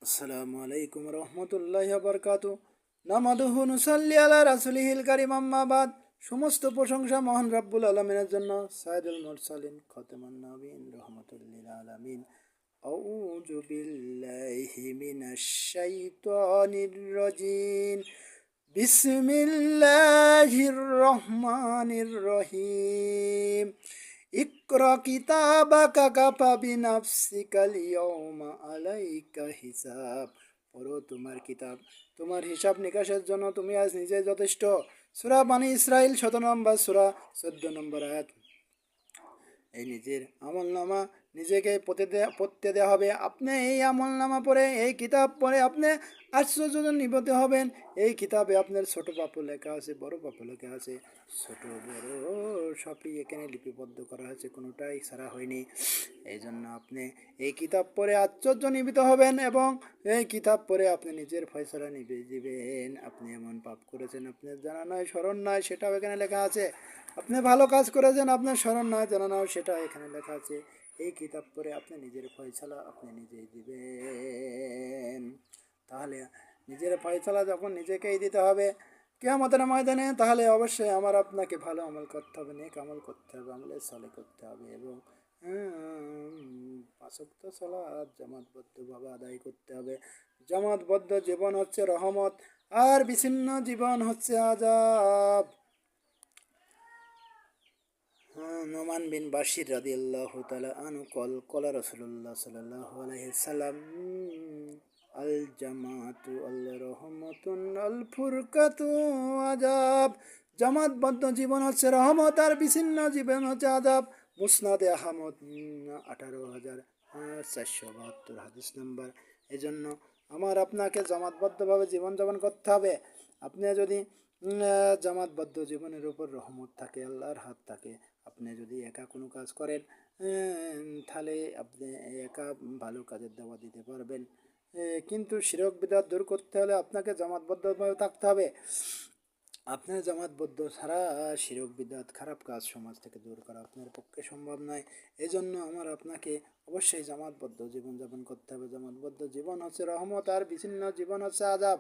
আসসালামু আলাইকুম রহমতুল্লাহি ওয়া বারাকাতুহু। নামাদুহু নুসাল্লি আলা রাসূলিহিল কারীম, আম্মা বাদ। সমস্ত প্রশংসা মহান রাব্বুল আলামিনের জন্য, সাইয়্যিদুল মুরসালিন খাতামুন নবিয়্যিন রাহমাতুল লিল আলামিন। আউযু বিল্লাহি মিনাশ শাইতানির রাজিম। বিসমিল্লাহির রহমানির রহিম। ইকরা কিতাবাকা কাফা বিনাফসিকাল ইয়াওমা আলাইকা হিসাব। পড়ো তোমার কিতাব, তোমার হিসাব নিকাশের জন্য তুমি আজ নিজে যথেষ্ট। সূরা বানী ইসরাইল 17 নম্বর সূরা 14 নম্বর আয়াত। এই নিজের আমলনামা নিজেকে পড়তে দেওয়া হবে। আপনি এই আমলনামা পড়ে, এই কিতাব পড়ে আপনি আশ্চর্য নিবত হবেন। এই কিতাবে আপনার ছোট পাপও লেখা আছে, বড় পাপও লেখা আছে। ছোট বড় সবই এখানে লিপিবদ্ধ করা হয়েছে, কোনোটাই ছাড়া হয়নি। এই জন্য আপনি এই কিতাব পড়ে আশ্চর্য নিবিত হবেন এবং এই কিতাব পড়ে আপনি নিজের ফয়সালা নিবে দিবেন। আপনি এমন পাপ করেছেন আপনার জানা নয়, স্মরণ নয়, সেটাও এখানে লেখা আছে। আপনি ভালো কাজ করেছেন, আপনার স্মরণ নয়, জানা নয়, সেটা এখানে লেখা আছে। এই কিতাব পড়ে আপনি নিজের ফয়সালা আপনি নিজেই দিবেন। তাহলে নিজের ফয়সালা যখন নিজেকেই দিতে হবে কিয়ামতের ময়দানে, তাহলে অবশ্যই আমার আপনাকে ভালো আমল করতে হবে, নেক আমল করতে হবে, আমলে সালে করতে হবে এবং 5 ওয়াক্ত সালাত জামাতবদ্ধভাবে আদায় করতে হবে। জামাতবদ্ধ জীবন হচ্ছে রহমত, আর বিচ্ছিন্ন জীবন হচ্ছে আযাব। নোমান বিন বাশির রাদিয়াল্লাহু তাআলা আনহু কলা রাসূলুল্লাহ সাল্লাল্লাহু আলাইহি সাল্লাম, আল জামাতু আল রহমাতুন আল ফুরকাতু আযাব। জামাতবদ্ধ জীবন হচ্ছে রহমত, আর বিচ্ছিন্ন জীবন হচ্ছে আযাব। মুসনাদে আহমদ 18,472 হাদিস নাম্বার। এই জন্য আমার আপনাকে জামাতবদ্ধভাবে জীবনযাপন করতে হবে। আপনি যদি জামাতবদ্ধ জীবনের উপর রহমত থাকে, আল্লাহর হাত থাকে, আপনি যদি একা কোনো কাজ করেন তাহলে আপনি একা ভালো কাজের দাওয়াত দিতে পারবেন। কিন্তু শিরক বিদআত দূর করতে হলে আপনাকে জামাতবদ্ধভাবে থাকতে হবে। আপনার জামাতবদ্ধ ছাড়া শিরক বিদআত খারাপ কাজ সমাজ থেকে দূর করা আপনার পক্ষে সম্ভব নয়। এই জন্য আমার আপনাকে অবশ্যই জামাতবদ্ধ জীবনযাপন করতে হবে। জামাতবদ্ধ জীবন হচ্ছে রহমত, আর বিচ্ছিন্ন জীবন হচ্ছে আযাব।